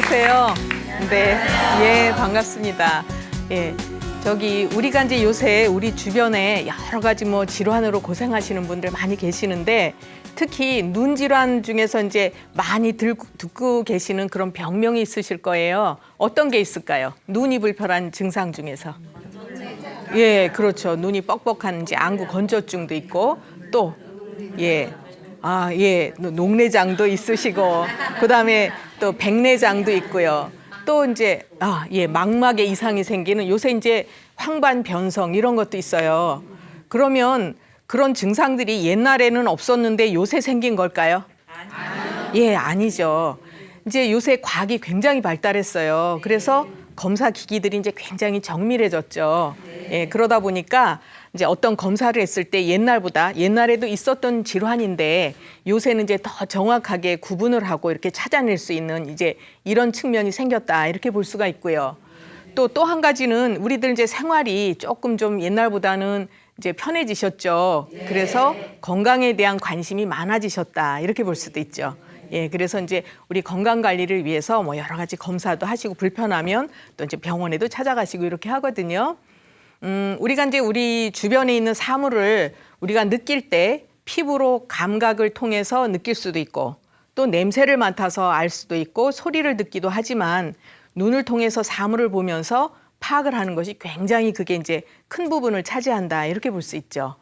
안녕하세요. 네, 예, 반갑습니다. 예, 우리가 이제 요새 우리 주변에 여러 가지 뭐 질환으로 고생하시는 분들 많이 계시는데 특히 눈 질환 중에서 이제 많이 듣고 계시는 그런 병명이 있으실 거예요. 어떤 게 있을까요? 눈이 불편한 증상 중에서. 예, 그렇죠. 눈이 뻑뻑한 이제 안구 건조증도 있고 또 예. 녹내장도 있으시고 그다음에 또 백내장도 있고요. 또 이제 망막에 이상이 생기는 요새 이제 황반변성 이런 것도 있어요. 그러면 그런 증상들이 옛날에는 없었는데 요새 생긴 걸까요? 예, 아니죠. 이제 요새 과학이 굉장히 발달했어요. 그래서 검사 기기들이 이제 굉장히 정밀해졌죠. 예, 그러다 보니까 이제 어떤 검사를 했을 때 옛날에도 있었던 질환인데 요새는 이제 더 정확하게 구분을 하고 이렇게 찾아낼 수 있는 이제 이런 측면이 생겼다 이렇게 볼 수가 있고요. 또 한 가지는 우리들 이제 생활이 조금 좀 옛날보다는 이제 편해지셨죠. 그래서 건강에 대한 관심이 많아지셨다 이렇게 볼 수도 있죠. 예, 그래서 이제 우리 건강 관리를 위해서 뭐 여러 가지 검사도 하시고 불편하면 또 이제 병원에도 찾아가시고 이렇게 하거든요. 우리가 이제 우리 주변에 있는 사물을 우리가 느낄 때 피부로 감각을 통해서 느낄 수도 있고 또 냄새를 맡아서 알 수도 있고 소리를 듣기도 하지만 눈을 통해서 사물을 보면서 파악을 하는 것이 굉장히 그게 이제 큰 부분을 차지한다 이렇게 볼 수 있죠.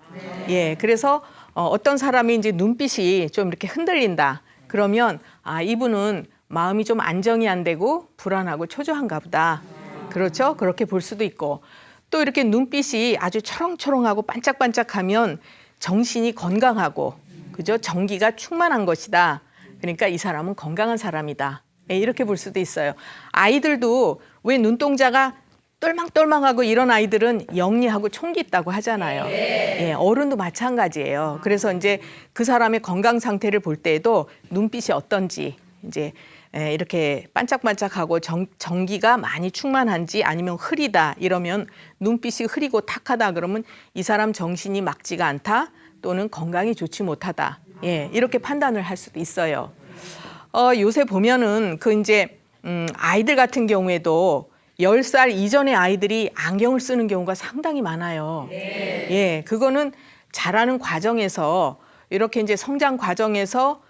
예, 그래서 어떤 사람이 이제 눈빛이 좀 이렇게 흔들린다. 그러면 이분은 마음이 좀 안정이 안 되고 불안하고 초조한가 보다. 그렇죠? 그렇게 볼 수도 있고 또 이렇게 눈빛이 아주 초롱초롱하고 반짝반짝하면 정신이 건강하고 그죠? 정기가 충만한 것이다. 그러니까 이 사람은 건강한 사람이다. 예, 이렇게 볼 수도 있어요. 아이들도 왜 눈동자가 똘망똘망하고 이런 아이들은 영리하고 총기 있다고 하잖아요. 예, 어른도 마찬가지예요. 그래서 이제 그 사람의 건강 상태를 볼 때에도 눈빛이 어떤지 이제 이렇게 반짝반짝하고 전기가 많이 충만한지 아니면 흐리다 이러면 눈빛이 흐리고 탁하다 그러면 이 사람 정신이 맑지가 않다 또는 건강이 좋지 못하다. 예, 이렇게 판단을 할 수도 있어요. 요새 보면은 아이들 같은 경우에도 10살 이전의 아이들이 안경을 쓰는 경우가 상당히 많아요. 예, 그거는 자라는 과정에서 이렇게 이제 성장 과정에서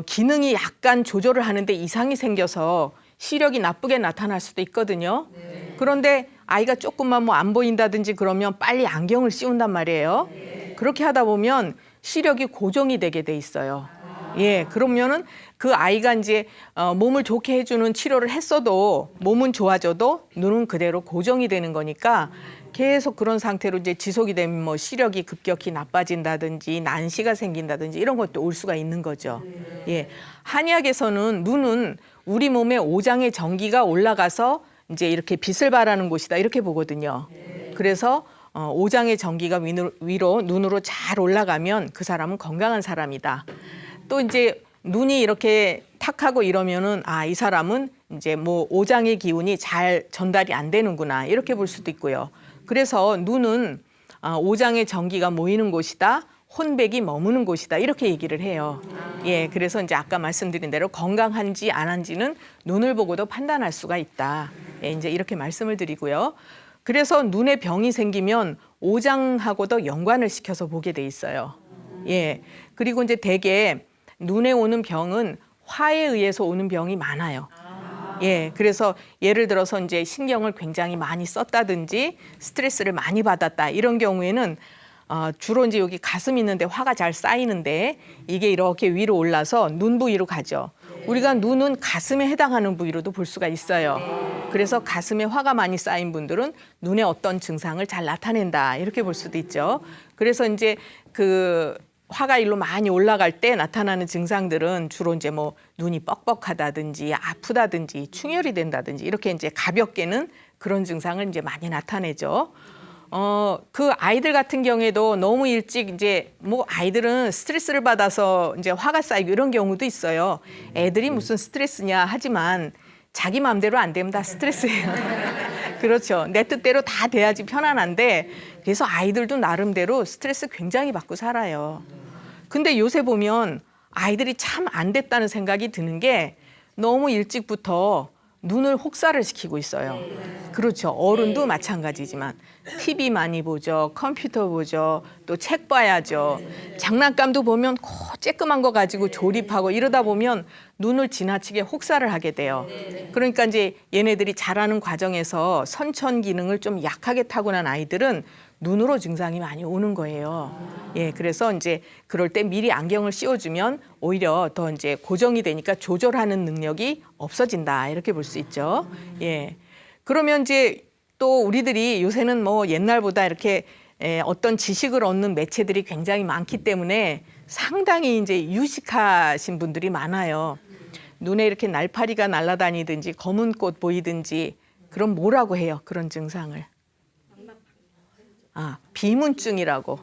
기능이 약간 조절을 하는데 이상이 생겨서 시력이 나쁘게 나타날 수도 있거든요. 그런데 아이가 조금만 뭐 안 보인다든지 그러면 빨리 안경을 씌운단 말이에요. 그렇게 하다 보면 시력이 고정이 되게 돼 있어요. 예, 그러면은 그 아이가 이제 몸을 좋게 해주는 치료를 했어도 몸은 좋아져도 눈은 그대로 고정이 되는 거니까 계속 그런 상태로 이제 지속이 되면 뭐 시력이 급격히 나빠진다든지 난시가 생긴다든지 이런 것도 올 수가 있는 거죠. 예, 한의학에서는 눈은 우리 몸의 오장의 전기가 올라가서 이제 이렇게 빛을 발하는 곳이다 이렇게 보거든요. 그래서 오장의 전기가 위로 눈으로 잘 올라가면 그 사람은 건강한 사람이다. 또 이제 눈이 이렇게 탁하고 이러면은 이 사람은 이제 뭐 오장의 기운이 잘 전달이 안 되는구나 이렇게 볼 수도 있고요. 그래서 눈은 오장의 전기가 모이는 곳이다. 혼백이 머무는 곳이다. 이렇게 얘기를 해요. 예, 그래서 이제 아까 말씀드린 대로 건강한지 안 한지는 눈을 보고도 판단할 수가 있다. 예, 이제 이렇게 말씀을 드리고요. 그래서 눈에 병이 생기면 오장하고도 연관을 시켜서 보게 돼 있어요. 예, 그리고 이제 대개 눈에 오는 병은 화에 의해서 오는 병이 많아요. 예, 그래서 예를 들어서 이제 신경을 굉장히 많이 썼다든지 스트레스를 많이 받았다 이런 경우에는 주로 이제 여기 가슴 있는데 화가 잘 쌓이는데 이게 이렇게 위로 올라서 눈 부위로 가죠. 우리가 눈은 가슴에 해당하는 부위로도 볼 수가 있어요. 그래서 가슴에 화가 많이 쌓인 분들은 눈에 어떤 증상을 잘 나타낸다 이렇게 볼 수도 있죠. 그래서 이제 그 화가 일로 많이 올라갈 때 나타나는 증상들은 주로 이제 뭐 눈이 뻑뻑하다든지 아프다든지 충혈이 된다든지 이렇게 이제 가볍게는 그런 증상을 이제 많이 나타내죠. 그 아이들 같은 경우에도 너무 일찍 이제 뭐 아이들은 스트레스를 받아서 이제 화가 쌓이고 이런 경우도 있어요. 애들이 무슨 스트레스냐 하지만 자기 마음대로 안 되면 다 스트레스예요. 그렇죠. 내 뜻대로 다 돼야지 편안한데 그래서 아이들도 나름대로 스트레스 굉장히 받고 살아요. 근데 요새 보면 아이들이 참 안 됐다는 생각이 드는 게 너무 일찍부터 눈을 혹사를 시키고 있어요. 그렇죠. 어른도 마찬가지지만 TV 많이 보죠. 컴퓨터 보죠. 또 책 봐야죠. 장난감도 보면 쬐끄만 거 가지고 조립하고 이러다 보면 눈을 지나치게 혹사를 하게 돼요. 그러니까 이제 얘네들이 자라는 과정에서 선천 기능을 좀 약하게 타고난 아이들은 눈으로 증상이 많이 오는 거예요. 예, 그래서 이제 그럴 때 미리 안경을 씌워주면 오히려 더 이제 고정이 되니까 조절하는 능력이 없어진다 이렇게 볼 수 있죠. 예, 그러면 이제 또 우리들이 요새는 뭐 옛날보다 이렇게 어떤 지식을 얻는 매체들이 굉장히 많기 때문에 상당히 이제 유식하신 분들이 많아요. 눈에 이렇게 날파리가 날아다니든지 검은 꽃 보이든지 그럼 뭐라고 해요? 그런 증상을. 비문증이라고.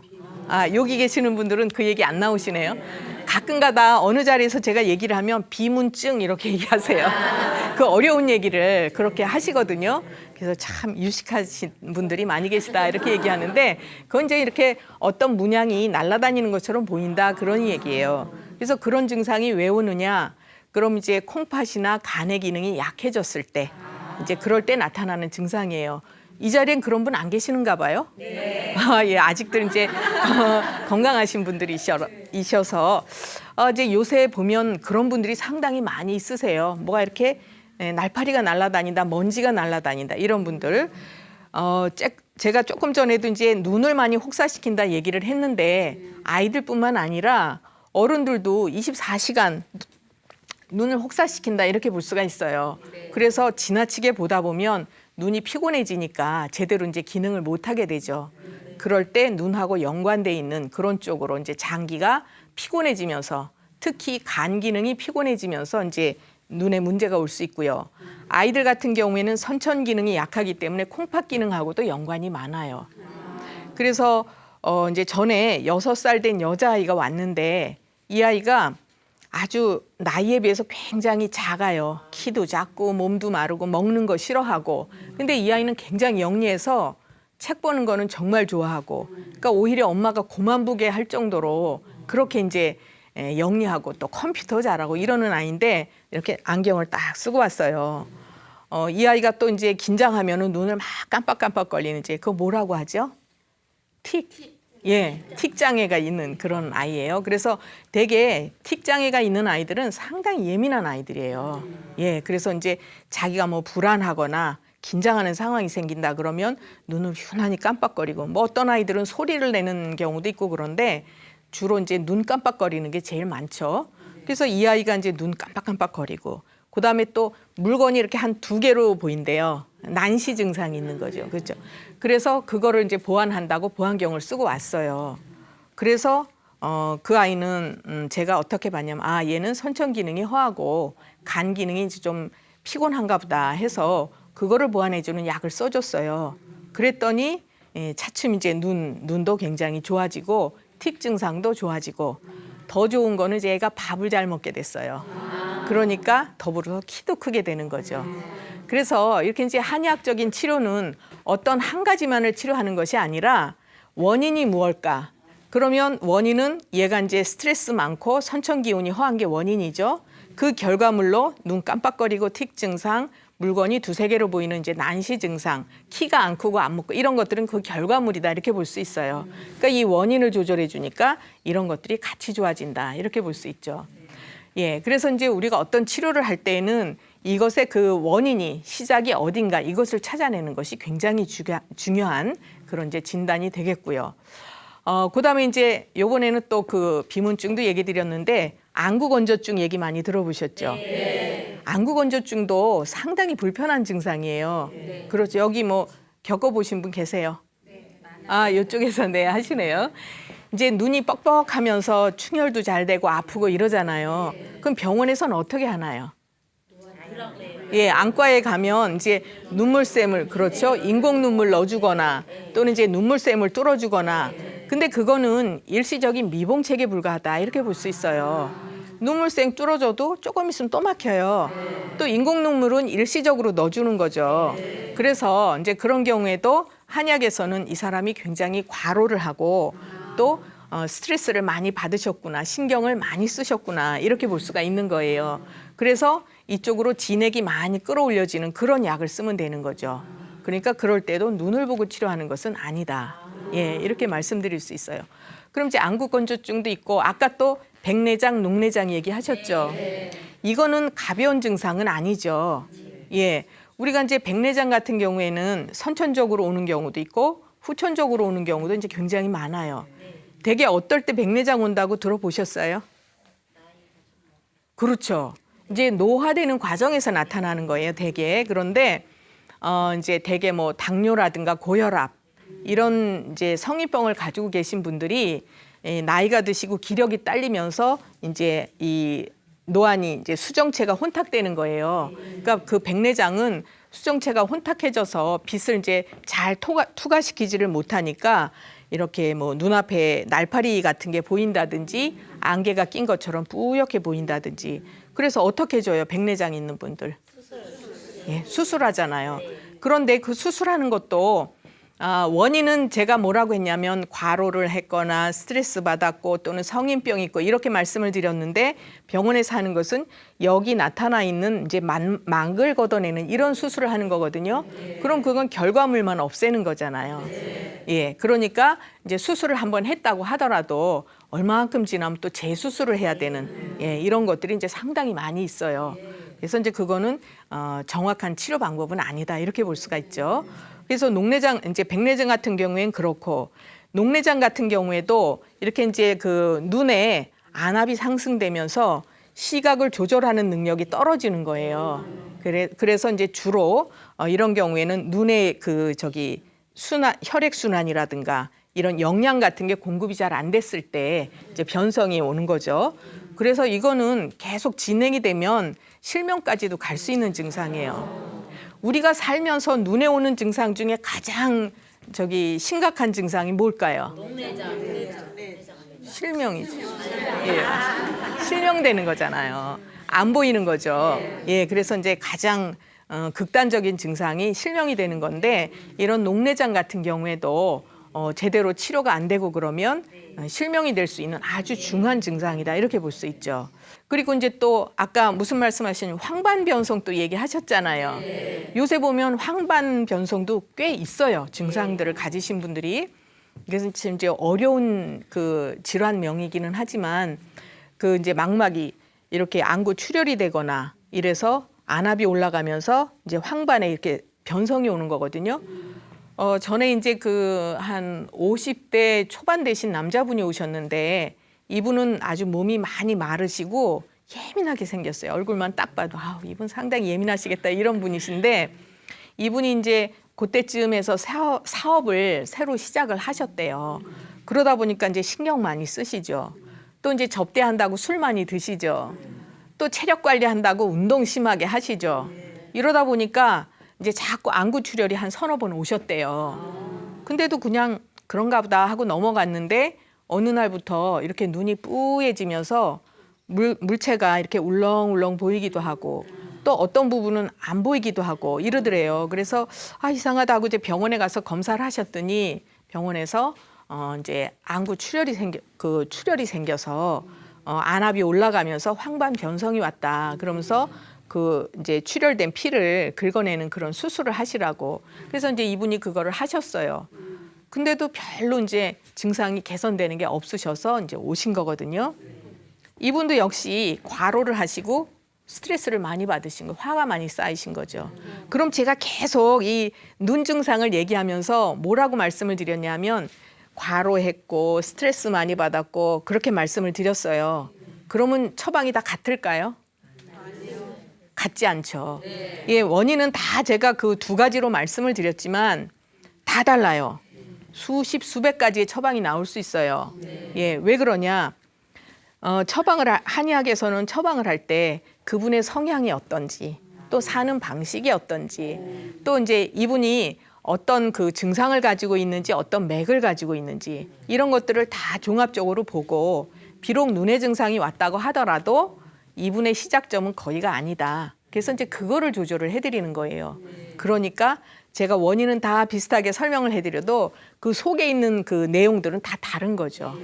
여기 계시는 분들은 그 얘기 안 나오시네요. 가끔가다 어느 자리에서 제가 얘기를 하면 비문증 이렇게 얘기하세요. 그 어려운 얘기를 그렇게 하시거든요. 그래서 참 유식하신 분들이 많이 계시다 이렇게 얘기하는데 그건 이제 이렇게 어떤 문양이 날아다니는 것처럼 보인다 그런 얘기예요. 그래서 그런 증상이 왜 오느냐? 그럼 이제 콩팥이나 간의 기능이 약해졌을 때 이제 그럴 때 나타나는 증상이에요. 이 자리엔 그런 분 안 계시는가 봐요? 네. 예, 아직도 이제 건강하신 분들이 이셔서 이제 요새 보면 그런 분들이 상당히 많이 있으세요. 뭐가 이렇게 날파리가 날아다닌다, 먼지가 날아다닌다 이런 분들. 제가 조금 전에도 이제 눈을 많이 혹사시킨다 얘기를 했는데 아이들뿐만 아니라 어른들도 24시간 눈을 혹사시킨다 이렇게 볼 수가 있어요. 그래서 지나치게 보다 보면 눈이 피곤해지니까 제대로 이제 기능을 못 하게 되죠. 그럴 때 눈하고 연관돼 있는 그런 쪽으로 이제 장기가 피곤해지면서 특히 간 기능이 피곤해지면서 이제 눈에 문제가 올 수 있고요. 아이들 같은 경우에는 선천 기능이 약하기 때문에 콩팥 기능하고도 연관이 많아요. 그래서 이제 전에 6살 된 여자아이가 왔는데 이 아이가 아주 나이에 비해서 굉장히 작아요. 키도 작고 몸도 마르고 먹는 거 싫어하고. 근데 이 아이는 굉장히 영리해서 책 보는 거는 정말 좋아하고. 그러니까 오히려 엄마가 고만 보게 할 정도로 그렇게 이제 영리하고 또 컴퓨터 잘하고 이러는 아이인데 이렇게 안경을 딱 쓰고 왔어요. 이 아이가 또 이제 긴장하면은 눈을 막 깜빡깜빡거리는지 그거 뭐라고 하죠? 틱. 예, 틱 장애가 있는 그런 아이예요. 그래서 되게 틱 장애가 있는 아이들은 상당히 예민한 아이들이에요. 예, 그래서 이제 자기가 뭐 불안하거나 긴장하는 상황이 생긴다 그러면 눈을 유난히 깜빡거리고 뭐 어떤 아이들은 소리를 내는 경우도 있고 그런데 주로 이제 눈 깜빡거리는 게 제일 많죠. 그래서 이 아이가 이제 눈 깜빡깜빡거리고 그다음에 또 물건이 이렇게 한 2개로 보인대요. 난시 증상이 있는 거죠. 그렇죠. 그래서 그거를 이제 보완한다고 보안경을 쓰고 왔어요. 그래서 그 아이는 제가 어떻게 봤냐면 얘는 선천 기능이 허하고 간 기능이 이제 좀 피곤한가 보다 해서 그거를 보완해주는 약을 써줬어요. 그랬더니 차츰 이제 눈도 굉장히 좋아지고 틱 증상도 좋아지고 더 좋은 거는 이제 애가 밥을 잘 먹게 됐어요. 그러니까 더불어서 키도 크게 되는 거죠. 그래서 이렇게 이제 한의학적인 치료는 어떤 한 가지만을 치료하는 것이 아니라 원인이 무엇일까? 그러면 원인은 얘가 이제 스트레스 많고 선천 기운이 허한 게 원인이죠. 그 결과물로 눈 깜빡거리고 틱 증상, 물건이 2-3개로 보이는 이제 난시 증상, 키가 안 크고 안 먹고 이런 것들은 그 결과물이다 이렇게 볼 수 있어요. 그러니까 이 원인을 조절해 주니까 이런 것들이 같이 좋아진다 이렇게 볼 수 있죠. 예, 그래서 이제 우리가 어떤 치료를 할 때에는 이것의 그 원인이 시작이 어딘가 이것을 찾아내는 것이 굉장히 중요한 그런 이제 진단이 되겠고요. 그다음에 이제 요번에는 또 그 비문증도 얘기 드렸는데 안구건조증 얘기 많이 들어보셨죠? 네. 안구건조증도 상당히 불편한 증상이에요. 네. 그렇죠. 여기 뭐 겪어보신 분 계세요? 네. 이쪽에서 네 하시네요. 이제 눈이 뻑뻑하면서 충혈도 잘 되고 아프고 이러잖아요. 그럼 병원에서는 어떻게 하나요? 예, 안과에 가면 이제 눈물샘을 그렇죠. 인공 눈물 넣어주거나 또는 이제 눈물샘을 뚫어주거나. 근데 그거는 일시적인 미봉책에 불과하다 이렇게 볼 수 있어요. 눈물샘 뚫어줘도 조금 있으면 또 막혀요. 또 인공 눈물은 일시적으로 넣어주는 거죠. 그래서 이제 그런 경우에도 한약에서는 이 사람이 굉장히 과로를 하고 또 스트레스를 많이 받으셨구나, 신경을 많이 쓰셨구나 이렇게 볼 수가 있는 거예요. 그래서 이쪽으로 진액이 많이 끌어올려지는 그런 약을 쓰면 되는 거죠. 그러니까 그럴 때도 눈을 보고 치료하는 것은 아니다. 예, 이렇게 말씀드릴 수 있어요. 그럼 이제 안구건조증도 있고 아까 또 백내장, 녹내장 얘기하셨죠. 이거는 가벼운 증상은 아니죠. 예, 우리가 이제 백내장 같은 경우에는 선천적으로 오는 경우도 있고 후천적으로 오는 경우도 이제 굉장히 많아요. 되게 어떨 때 백내장 온다고 들어보셨어요? 그렇죠. 이제 노화되는 과정에서 나타나는 거예요, 되게. 그런데 이제 되게 뭐 당뇨라든가 고혈압 이런 이제 성인병을 가지고 계신 분들이 나이가 드시고 기력이 딸리면서 이제 이 노안이 이제 수정체가 혼탁되는 거예요. 그러니까 그 백내장은 수정체가 혼탁해져서 빛을 이제 잘 투과시키지를 못하니까 이렇게 뭐 눈앞에 날파리 같은 게 보인다든지 안개가 낀 것처럼 뿌옇게 보인다든지 그래서 어떻게 해줘요? 백내장 있는 분들. 예, 수술하잖아요. 그런데 그 수술하는 것도 원인은 제가 뭐라고 했냐면 과로를 했거나 스트레스 받았고 또는 성인병 있고 이렇게 말씀을 드렸는데 병원에서 하는 것은 여기 나타나 있는 이제 망을 걷어내는 이런 수술을 하는 거거든요. 그럼 그건 결과물만 없애는 거잖아요. 예, 그러니까 이제 수술을 한번 했다고 하더라도 얼마만큼 지나면 또 재수술을 해야 되는 이런 것들이 이제 상당히 많이 있어요. 그래서 이제 그거는 정확한 치료 방법은 아니다 이렇게 볼 수가 있죠. 그래서 녹내장, 이제 백내장 같은 경우엔 그렇고 녹내장 같은 경우에도 이렇게 이제 그 눈에 안압이 상승되면서 시각을 조절하는 능력이 떨어지는 거예요. 그래서 이제 주로 이런 경우에는 눈의 그 혈액 순환이라든가 이런 영양 같은 게 공급이 잘 안 됐을 때 이제 변성이 오는 거죠. 그래서 이거는 계속 진행이 되면 실명까지도 갈 수 있는 증상이에요. 우리가 살면서 눈에 오는 증상 중에 가장 심각한 증상이 뭘까요? 실명이죠. 예, 실명되는 거잖아요. 안 보이는 거죠. 예, 그래서 이제 가장 극단적인 증상이 실명이 되는 건데 이런 녹내장 같은 경우에도 제대로 치료가 안 되고 그러면 실명이 될 수 있는 아주 중한 증상이다 이렇게 볼 수 있죠. 그리고 이제 또 아까 무슨 말씀하신 황반변성 또 얘기하셨잖아요. 요새 보면 황반변성도 꽤 있어요. 증상들을 가지신 분들이. 그래서 지금 이제 어려운 그 질환명이기는 하지만 그 이제 망막이 이렇게 안구 출혈이 되거나 이래서 안압이 올라가면서 이제 황반에 이렇게 변성이 오는 거거든요. 전에 이제 그 한 50대 초반 되신 남자분이 오셨는데 이분은 아주 몸이 많이 마르시고 예민하게 생겼어요. 얼굴만 딱 봐도 이분 상당히 예민하시겠다 이런 분이신데 이분이 이제 그때쯤에서 사업을 새로 시작을 하셨대요. 그러다 보니까 이제 신경 많이 쓰시죠. 또 이제 접대한다고 술 많이 드시죠. 또 체력 관리한다고 운동 심하게 하시죠. 이러다 보니까 이제 자꾸 안구 출혈이 한 서너 번 오셨대요. 근데도 그냥 그런가 보다 하고 넘어갔는데 어느 날부터 이렇게 눈이 뿌얘지면서 물체가 이렇게 울렁울렁 보이기도 하고 또 어떤 부분은 안 보이기도 하고 이러더래요. 그래서 이상하다 하고 이제 병원에 가서 검사를 하셨더니 병원에서 이제 안구 출혈이 생겨서 안압이 올라가면서 황반 변성이 왔다. 그러면서 그 이제 출혈된 피를 긁어내는 그런 수술을 하시라고. 그래서 이제 이분이 그거를 하셨어요. 근데도 별로 이제 증상이 개선되는 게 없으셔서 이제 오신 거거든요. 이분도 역시 과로를 하시고 스트레스를 많이 받으신 거, 화가 많이 쌓이신 거죠. 그럼 제가 계속 이 눈 증상을 얘기하면서 뭐라고 말씀을 드렸냐면 과로했고 스트레스 많이 받았고 그렇게 말씀을 드렸어요. 그러면 처방이 다 같을까요? 같지 않죠. 예, 원인은 다 제가 그 두 가지로 말씀을 드렸지만 다 달라요. 수십, 수백 가지의 처방이 나올 수 있어요. 예, 왜 그러냐? 한의학에서는 처방을 할 때 그분의 성향이 어떤지, 또 사는 방식이 어떤지, 또 이제 이분이 어떤 그 증상을 가지고 있는지, 어떤 맥을 가지고 있는지 이런 것들을 다 종합적으로 보고 비록 눈의 증상이 왔다고 하더라도 이분의 시작점은 거기가 아니다. 그래서 이제 그거를 조절을 해드리는 거예요. 그러니까 제가 원인은 다 비슷하게 설명을 해드려도 그 속에 있는 그 내용들은 다 다른 거죠.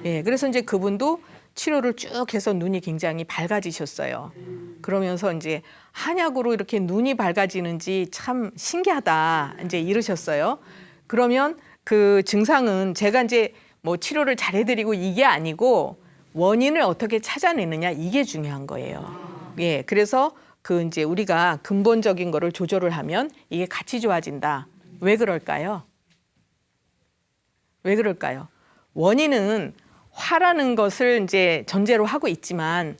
예, 그래서 이제 그분도 치료를 쭉 해서 눈이 굉장히 밝아지셨어요. 그러면서 이제 한약으로 이렇게 눈이 밝아지는지 참 신기하다 이제 이러셨어요. 그러면 그 증상은 제가 이제 뭐 치료를 잘해드리고 이게 아니고 원인을 어떻게 찾아내느냐 이게 중요한 거예요. 예, 그래서 그 이제 우리가 근본적인 거를 조절을 하면 이게 같이 좋아진다. 왜 그럴까요? 왜 그럴까요? 원인은 화라는 것을 이제 전제로 하고 있지만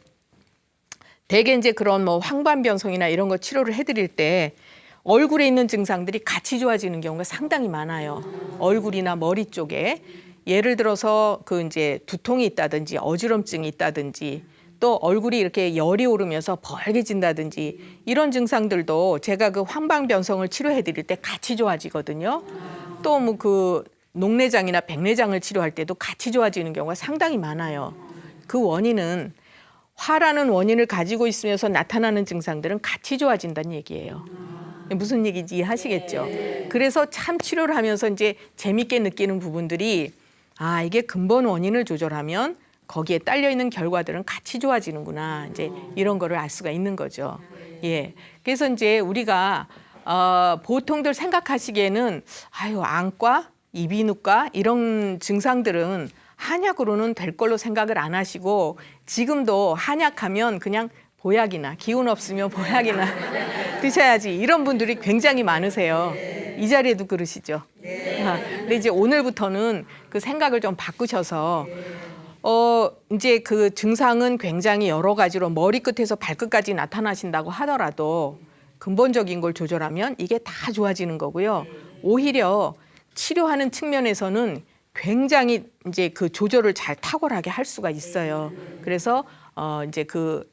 대개 이제 그런 뭐 황반변성이나 이런 거 치료를 해드릴 때 얼굴에 있는 증상들이 같이 좋아지는 경우가 상당히 많아요. 얼굴이나 머리 쪽에 예를 들어서 그 이제 두통이 있다든지 어지럼증이 있다든지 또 얼굴이 이렇게 열이 오르면서 벌게진다든지 이런 증상들도 제가 그 황반변성을 치료해드릴 때 같이 좋아지거든요. 또 뭐 그 녹내장이나 백내장을 치료할 때도 같이 좋아지는 경우가 상당히 많아요. 그 원인은 화라는 원인을 가지고 있으면서 나타나는 증상들은 같이 좋아진다는 얘기예요. 무슨 얘기인지 이해하시겠죠? 그래서 참 치료를 하면서 이제 재밌게 느끼는 부분들이 아, 이게 근본 원인을 조절하면 거기에 딸려 있는 결과들은 같이 좋아지는구나. 이제 이런 거를 알 수가 있는 거죠. 예. 그래서 이제 우리가 보통들 생각하시기에는 아유, 안과, 이비인후과 이런 증상들은 한약으로는 될 걸로 생각을 안 하시고 지금도 한약하면 그냥 보약이나 기운 없으면 보약이나 드셔야지 이런 분들이 굉장히 많으세요. 이 자리에도 그러시죠. 근데 이제 오늘부터는 그 생각을 좀 바꾸셔서 이제 그 증상은 굉장히 여러 가지로 머리끝에서 발끝까지 나타나신다고 하더라도 근본적인 걸 조절하면 이게 다 좋아지는 거고요. 오히려 치료하는 측면에서는 굉장히 이제 그 조절을 잘 탁월하게 할 수가 있어요. 그래서 이제 그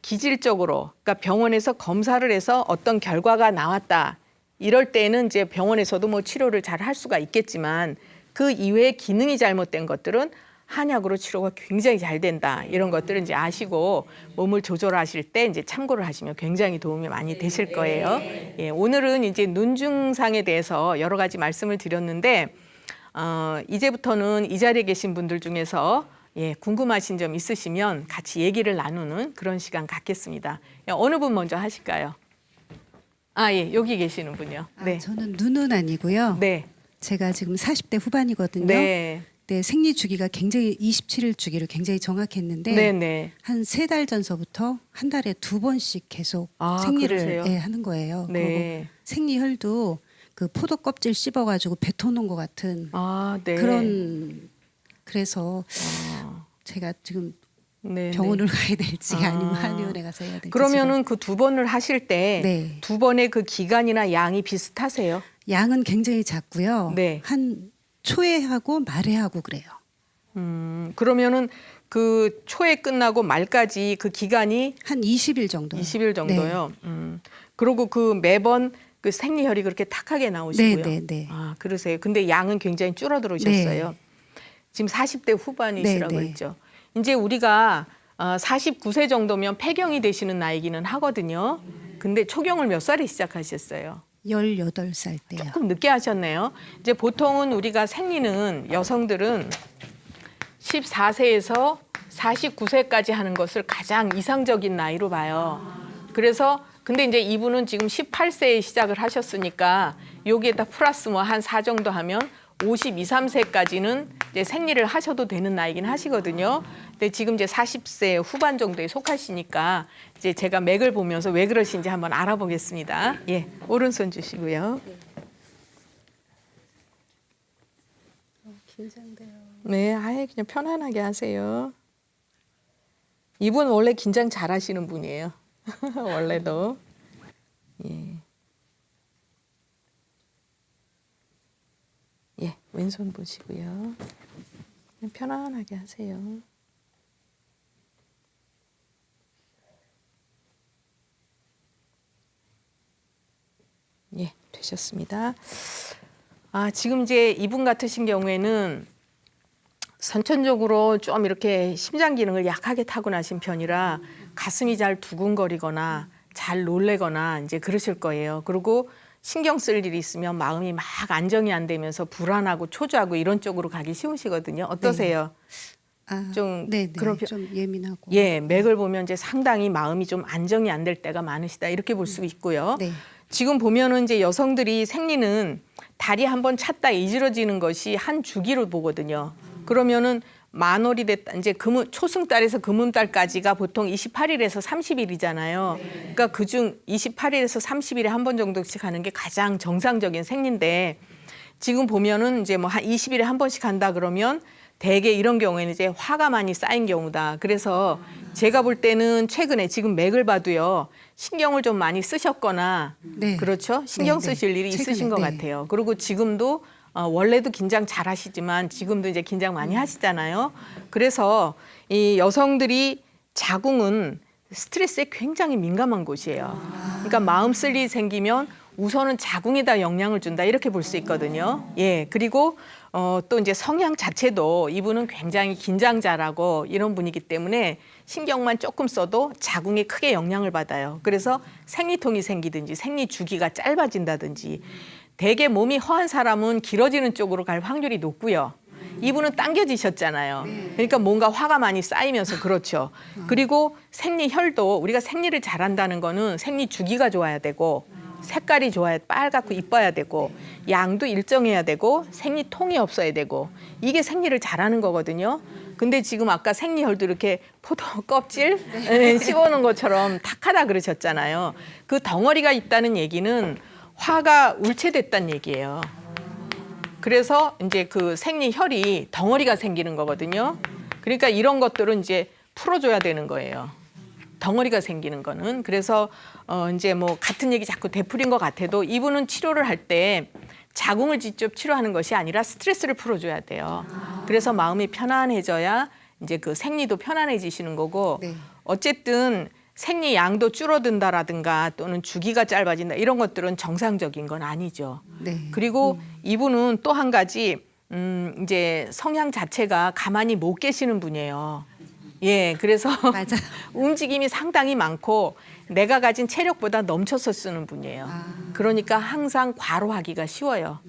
기질적으로 그러니까 병원에서 검사를 해서 어떤 결과가 나왔다. 이럴 때는 이제 병원에서도 뭐 치료를 잘 할 수가 있겠지만 그 이외에 기능이 잘못된 것들은 한약으로 치료가 굉장히 잘 된다. 이런 것들은 이제 아시고 몸을 조절하실 때 이제 참고를 하시면 굉장히 도움이 많이 되실 거예요. 예, 오늘은 이제 눈 증상에 대해서 여러 가지 말씀을 드렸는데 이제부터는 이 자리에 계신 분들 중에서 예, 궁금하신 점 있으시면 같이 얘기를 나누는 그런 시간 갖겠습니다. 어느 분 먼저 하실까요? 아, 예, 여기 계시는 분요. 네. 저는 눈은 아니고요. 네. 제가 지금 40대 후반이거든요. 네. 네, 생리 주기가 굉장히 27일 주기를 굉장히 정확했는데 네, 네. 한 3달 전서부터 한 달에 2번씩 계속 생리를 그러세요? 하는 거예요. 네. 그리고 생리혈도 그 포도 껍질 씹어가지고 뱉어놓은 것 같은 네. 그런 그래서 제가 지금 네, 병원을 가야 될지 아니면 아. 한의원에 가서 해야 될지 그러면은 그 두 번을 하실 때 네. 두 번의 그 기간이나 양이 비슷하세요? 양은 굉장히 작고요. 네. 한 초회하고 말회하고 그래요. 그러면은 그 초에 끝나고 말까지 그 기간이 한 20일 정도. 20일 정도요. 그리고 그 매번 그 생리혈이 그렇게 탁하게 나오시고요. 네, 네, 네. 아, 그러세요. 근데 양은 굉장히 줄어들으셨어요. 네. 지금 40대 후반이시라고 네, 네. 했죠. 이제 우리가 49세 정도면 폐경이 되시는 나이기는 하거든요. 근데 초경을 몇 살에 시작하셨어요? 18살 때요. 조금 늦게 하셨네요. 이제 보통은 우리가 생리는 여성들은 14세에서 49세까지 하는 것을 가장 이상적인 나이로 봐요. 그래서 근데 이제 이분은 지금 18세에 시작을 하셨으니까 여기에다 플러스 뭐 한 4 정도 하면 52, 3세까지는 이제 생리를 하셔도 되는 나이긴 하시거든요. 근데 지금 이제 40세 후반 정도에 속하시니까 이제 제가 맥을 보면서 왜 그러신지 한번 알아보겠습니다. 예, 오른손 주시고요. 긴장돼요. 네, 아예 그냥 편안하게 하세요. 이분 원래 긴장 잘 하시는 분이에요. 원래도. 예. 예, 왼손 보시고요. 그냥 편안하게 하세요. 예, 되셨습니다. 지금 이제 이분 같으신 경우에는 선천적으로 좀 이렇게 심장 기능을 약하게 타고나신 편이라 가슴이 잘 두근거리거나 잘 놀래거나 이제 그러실 거예요. 그리고 신경 쓸 일이 있으면 마음이 막 안정이 안 되면서 불안하고 초조하고 이런 쪽으로 가기 쉬우시거든요. 어떠세요? 좀 네네. 그런 좀 예민하고. 예, 맥을 보면 이제 상당히 마음이 좀 안정이 안 될 때가 많으시다 이렇게 볼 수 있고요. 네. 지금 보면은 이제 여성들이 생리는 달이 한번 찼다 이지러지는 것이 한 주기로 보거든요. 그러면은 만월이 됐다 이제 초승달에서 금음달까지가 보통 28일에서 30일이잖아요. 그러니까 그중 28일에서 30일에 한 번 정도씩 하는 게 가장 정상적인 생리인데 지금 보면은 이제 뭐 한 20일에 한 번씩 한다 그러면 대개 이런 경우에는 이제 화가 많이 쌓인 경우다. 그래서 제가 볼 때는 최근에 지금 맥을 봐도요. 신경을 좀 많이 쓰셨거나 네. 그렇죠? 신경 네, 네. 쓰실 일이 최근에, 있으신 것 네. 같아요. 그리고 지금도 원래도 긴장 잘 하시지만 지금도 이제 긴장 많이 하시잖아요. 그래서 이 여성들이 자궁은 스트레스에 굉장히 민감한 곳이에요. 그러니까 마음 쓸 일이 생기면 우선은 자궁에다 영향을 준다 이렇게 볼 수 있거든요. 예, 그리고 또 이제 성향 자체도 이분은 굉장히 긴장자라고 이런 분이기 때문에 신경만 조금 써도 자궁에 크게 영향을 받아요. 그래서 생리통이 생기든지 생리 주기가 짧아진다든지 대개 몸이 허한 사람은 길어지는 쪽으로 갈 확률이 높고요. 이분은 당겨지셨잖아요. 그러니까 뭔가 화가 많이 쌓이면서 그렇죠. 그리고 생리혈도 우리가 생리를 잘한다는 거는 생리 주기가 좋아야 되고 색깔이 좋아야 빨갛고 이뻐야 되고 양도 일정해야 되고 생리통이 없어야 되고 이게 생리를 잘하는 거거든요. 근데 지금 아까 생리혈도 이렇게 포도 껍질 씹어놓은 것처럼 탁하다 그러셨잖아요. 그 덩어리가 있다는 얘기는 화가 울체됐다는 얘기예요. 그래서 이제 그 생리혈이 덩어리가 생기는 거거든요. 그러니까 이런 것들은 이제 풀어줘야 되는 거예요. 덩어리가 생기는 거는. 그래서 이제 뭐 같은 얘기 자꾸 되풀인 것 같아도 이분은 치료를 할 때 자궁을 직접 치료하는 것이 아니라 스트레스를 풀어줘야 돼요. 그래서 마음이 편안해져야 이제 그 생리도 편안해지시는 거고 네. 어쨌든 생리 양도 줄어든다라든가 또는 주기가 짧아진다 이런 것들은 정상적인 건 아니죠. 네. 그리고 이분은 또 한 가지 이제 성향 자체가 가만히 못 계시는 분이에요. 예, 그래서 맞아. 움직임이 상당히 많고 내가 가진 체력보다 넘쳐서 쓰는 분이에요. 그러니까 항상 과로하기가 쉬워요.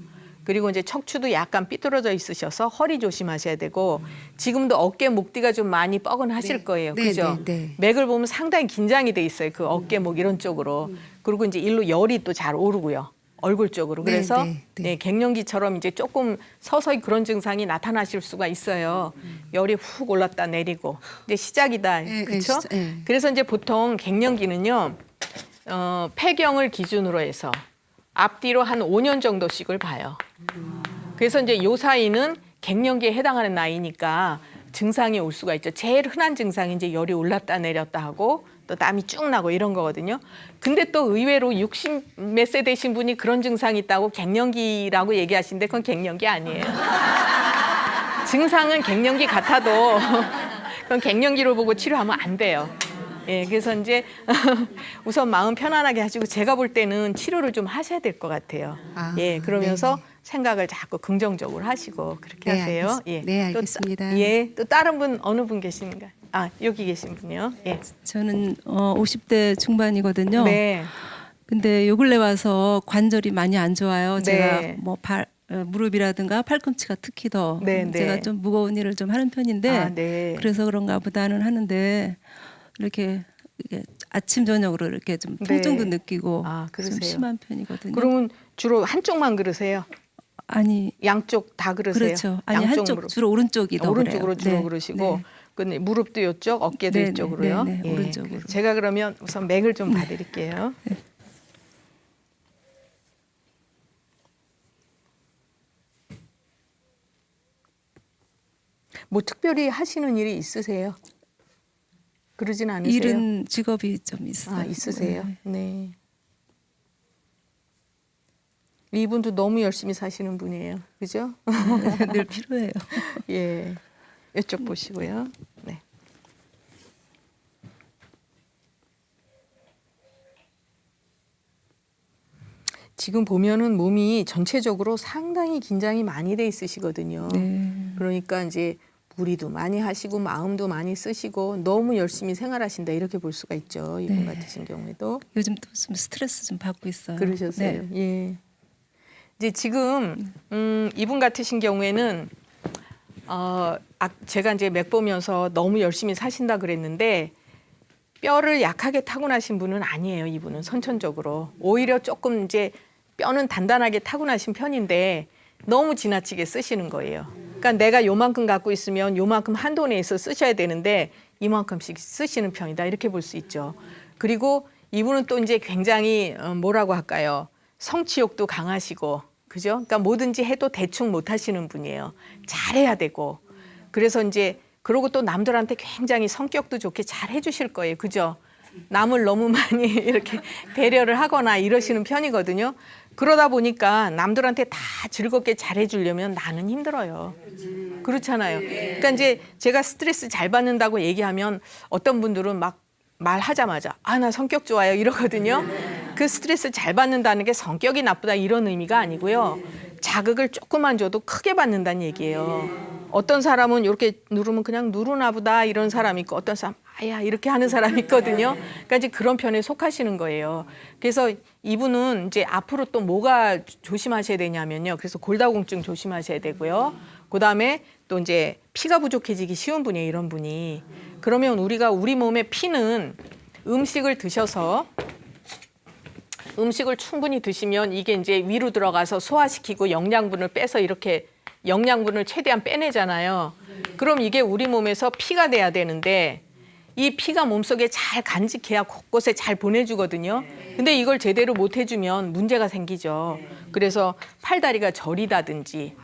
그리고 이제 척추도 약간 삐뚤어져 있으셔서 허리 조심하셔야 되고 지금도 어깨 목뒤가 좀 많이 뻐근하실 네. 거예요. 네, 그죠? 네, 네. 맥을 보면 상당히 긴장이 돼 있어요. 그 어깨 목 이런 쪽으로. 그리고 이제 일로 열이 또 잘 오르고요. 얼굴 쪽으로. 네, 그래서 네, 네. 네, 갱년기처럼 이제 조금 서서히 그런 증상이 나타나실 수가 있어요. 열이 훅 올랐다 내리고 이제 시작이다. 네, 그렇죠? 네, 네. 그래서 이제 보통 갱년기는요. 폐경을 기준으로 해서 앞뒤로 한 5년 정도씩을 봐요. 그래서 이제 요 사이는 갱년기에 해당하는 나이니까 증상이 올 수가 있죠. 제일 흔한 증상이 이제 열이 올랐다 내렸다 하고 또 땀이 쭉 나고 이런 거거든요. 근데 또 의외로 60 몇 세 되신 분이 그런 증상이 있다고 갱년기라고 얘기하시는데 그건 갱년기 아니에요. 증상은 갱년기 같아도 그건 갱년기로 보고 치료하면 안 돼요. 예, 그래서 이제 우선 마음 편안하게 하시고 제가 볼 때는 치료를 좀 하셔야 될 것 같아요. 예, 그러면서 네. 생각을 자꾸 긍정적으로 하시고 그렇게 네, 하세요. 네, 또 알겠습니다. 예, 또 다른 분 어느 분 계신가? 아, 여기 계신 분이요. 예. 저는 50대 중반이거든요. 네. 근데 요 근래 와서 관절이 많이 안 좋아요. 네. 제가 뭐 무릎이라든가 팔꿈치가 특히 더 네, 네. 제가 좀 무거운 일을 좀 하는 편인데 아, 네. 그래서 그런가 보다는 하는데 이렇게 아침 저녁으로 이렇게 좀 통증도 네. 느끼고 아, 좀 그러세요. 심한 편이거든요. 그러면 주로 한쪽만 그러세요? 아니 양쪽 다 그러세요? 그렇죠. 아니 양쪽 한쪽 무릎. 주로 오른쪽이 더 오른쪽으로 그래요. 주로 네, 그러시고 네. 근데 무릎도 이쪽, 어깨도 네, 네, 이쪽으로요. 네, 네, 오른쪽으로. 제가 그러면 우선 맥을 좀 봐드릴게요. 뭐 특별히 하시는 일이 있으세요? 그러진 않으세요? 일은 직업이 좀 있어요. 아, 있으세요? 네. 네. 이분도 너무 열심히 사시는 분이에요. 그죠? 늘 필요해요. 예. 이쪽 보시고요. 네. 지금 보면은 몸이 전체적으로 상당히 긴장이 많이 돼 있으시거든요. 네. 그러니까 이제 무리도 많이 하시고 마음도 많이 쓰시고 너무 열심히 생활하신다 이렇게 볼 수가 있죠. 이분 네. 같으신 경우에도. 요즘 또 좀 스트레스 좀 받고 있어요. 그러셨어요. 네. 예. 이제 지금 이분 같으신 경우에는 제가 이제 맥 보면서 너무 열심히 사신다 그랬는데 뼈를 약하게 타고나신 분은 아니에요. 이분은 선천적으로 오히려 조금 이제 뼈는 단단하게 타고나신 편인데 너무 지나치게 쓰시는 거예요. 그러니까 내가 요만큼 갖고 있으면 요만큼 한도 내에서 쓰셔야 되는데 이만큼씩 쓰시는 편이다 이렇게 볼 수 있죠. 그리고 이분은 또 이제 굉장히 뭐라고 할까요? 성취욕도 강하시고 그죠? 그러니까 뭐든지 해도 대충 못 하시는 분이에요. 잘해야 되고. 그래서 이제 그러고 또 남들한테 굉장히 성격도 좋게 잘 해주실 거예요. 그죠? 남을 너무 많이 이렇게 배려를 하거나 이러시는 편이거든요. 그러다 보니까 남들한테 다 즐겁게 잘해주려면 나는 힘들어요. 그렇잖아요. 그러니까 이제 제가 스트레스 잘 받는다고 얘기하면 어떤 분들은 막 말하자마자 나 성격 좋아요 이러거든요. 그 스트레스 잘 받는다는 게 성격이 나쁘다 이런 의미가 아니고요. 자극을 조금만 줘도 크게 받는다는 얘기예요. 어떤 사람은 이렇게 누르면 그냥 누르나 보다 이런 사람이 있고 어떤 사람 아야 이렇게 하는 사람이 있거든요. 그러니까 이제 그런 편에 속하시는 거예요. 그래서 이분은 이제 앞으로 또 뭐가 조심하셔야 되냐면요. 그래서 골다공증 조심하셔야 되고요. 그다음에 또 이제 피가 부족해지기 쉬운 분이에요. 이런 분이. 그러면 우리가 우리 몸의 피는 음식을 드셔서 음식을 충분히 드시면 이게 이제 위로 들어가서 소화시키고 영양분을 빼서 이렇게 영양분을 최대한 빼내잖아요. 그럼 이게 우리 몸에서 피가 돼야 되는데 이 피가 몸속에 잘 간직해야 곳곳에 잘 보내주거든요. 근데 이걸 제대로 못 해주면 문제가 생기죠. 그래서 팔다리가 저리다든지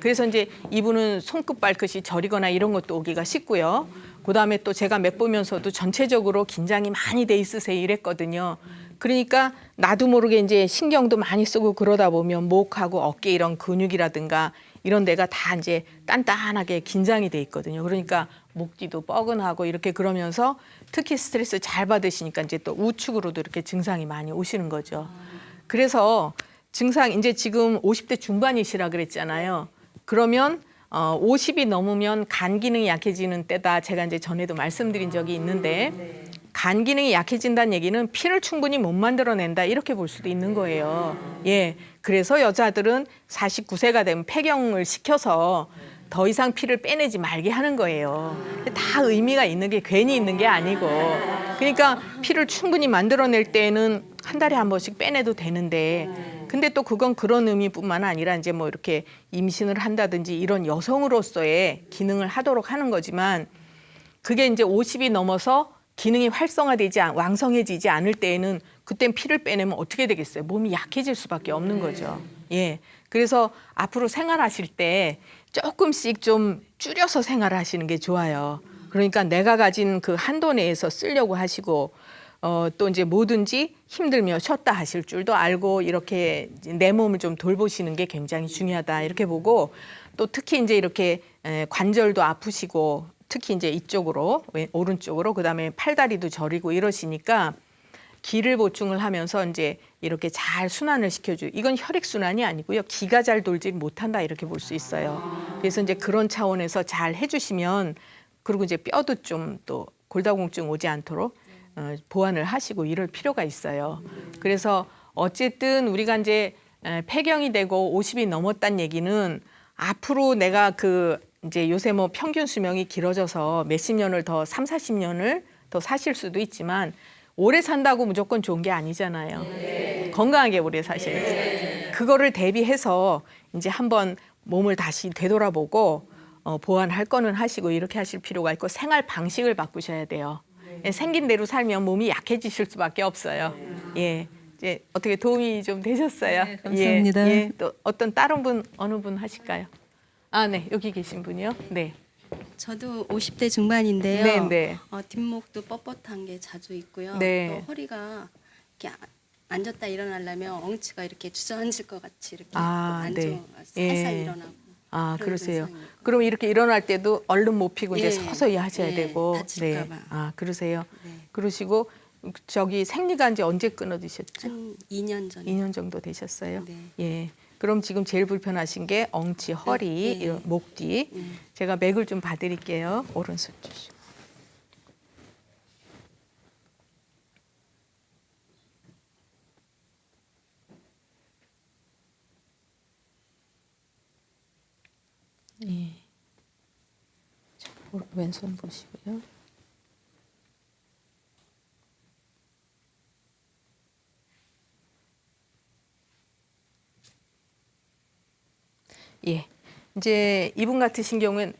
그래서 이제 이분은 손끝 발끝이 저리거나 이런 것도 오기가 쉽고요. 그다음에 또 제가 맥 보면서도 전체적으로 긴장이 많이 돼 있으세요 이랬거든요. 그러니까 나도 모르게 이제 신경도 많이 쓰고 그러다 보면 목하고 어깨 이런 근육이라든가 이런 데가 다 이제 단단하게 긴장이 돼 있거든요. 그러니까 목뒤도 뻐근하고 이렇게 그러면서 특히 스트레스 잘 받으시니까 이제 또 우측으로도 이렇게 증상이 많이 오시는 거죠. 그래서 증상 이제 지금 50대 중반이시라 그랬잖아요. 그러면 50이 넘으면 간 기능이 약해지는 때다. 제가 이제 전에도 말씀드린 적이 있는데 간 기능이 약해진다는 얘기는 피를 충분히 못 만들어낸다 이렇게 볼 수도 있는 거예요. 그래서 여자들은 49세가 되면 폐경을 시켜서 더 이상 피를 빼내지 말게 하는 거예요. 다 의미가 있는 게 괜히 있는 게 아니고. 그러니까 피를 충분히 만들어낼 때에는 한 달에 한 번씩 빼내도 되는데 근데 또 그건 그런 의미뿐만 아니라 이제 뭐 이렇게 임신을 한다든지 이런 여성으로서의 기능을 하도록 하는 거지만 그게 이제 50이 넘어서 기능이 왕성해지지 않을 때에는 그땐 피를 빼내면 어떻게 되겠어요? 몸이 약해질 수밖에 없는 거죠. 그래서 앞으로 생활하실 때 조금씩 좀 줄여서 생활하시는 게 좋아요. 그러니까 내가 가진 그 한도 내에서 쓰려고 하시고 또 이제 뭐든지 힘들면 쉬었다 하실 줄도 알고 이렇게 내 몸을 좀 돌보시는 게 굉장히 중요하다 이렇게 보고 또 특히 이제 이렇게 관절도 아프시고 특히 이제 이쪽으로 오른쪽으로 그다음에 팔다리도 저리고 이러시니까 기를 보충을 하면서 이제 이렇게 잘 순환을 시켜줘요. 이건 혈액 순환이 아니고요. 기가 잘 돌지 못한다 이렇게 볼 수 있어요. 그래서 이제 그런 차원에서 잘 해주시면 그리고 이제 뼈도 좀 또 골다공증 오지 않도록 보완을 하시고 이럴 필요가 있어요. 그래서 어쨌든 우리가 이제 폐경이 되고 50이 넘었다는 얘기는 앞으로 내가 이제 요새 뭐 평균 수명이 길어져서 몇십 년을 더 30-40년을 더 사실 수도 있지만 오래 산다고 무조건 좋은 게 아니잖아요. 건강하게 오래 사셔야죠. 그거를 대비해서 이제 한번 몸을 다시 되돌아보고 보완할 거는 하시고 이렇게 하실 필요가 있고 생활 방식을 바꾸셔야 돼요. 생긴 대로 살면 몸이 약해지실 수밖에 없어요. 이제 어떻게 도움이 좀 되셨어요? 네, 감사합니다. 또 어떤 다른 분 어느 분 하실까요? 네, 여기 계신 분이요. 네. 저도 50대 중반인데요. 네. 뒷목도 뻣뻣한 게 자주 있고요. 네. 또 허리가 이렇게 앉았다 일어나려면 엉치가 이렇게 주저앉을 것 같이 이렇게 네. 살살 일어나고. 그런 그러세요. 증상이 있고. 그럼 이렇게 일어날 때도 얼른 못 피고 이제 예. 서서히 하셔야 예, 되고. 다칠까 봐. 그러세요. 네. 그러시고 저기 생리가 이제 언제 끊어지셨죠? 한 2년 전에. 2년 정도 되셨어요. 네. 그럼 지금 제일 불편하신 게 엉치, 허리, 네. 이런 목 뒤. 제가 맥을 좀 봐드릴게요. 오른손 주시고. 예. 자, 왼손 보시고요. 예. 이제 이분 같으신 경우엔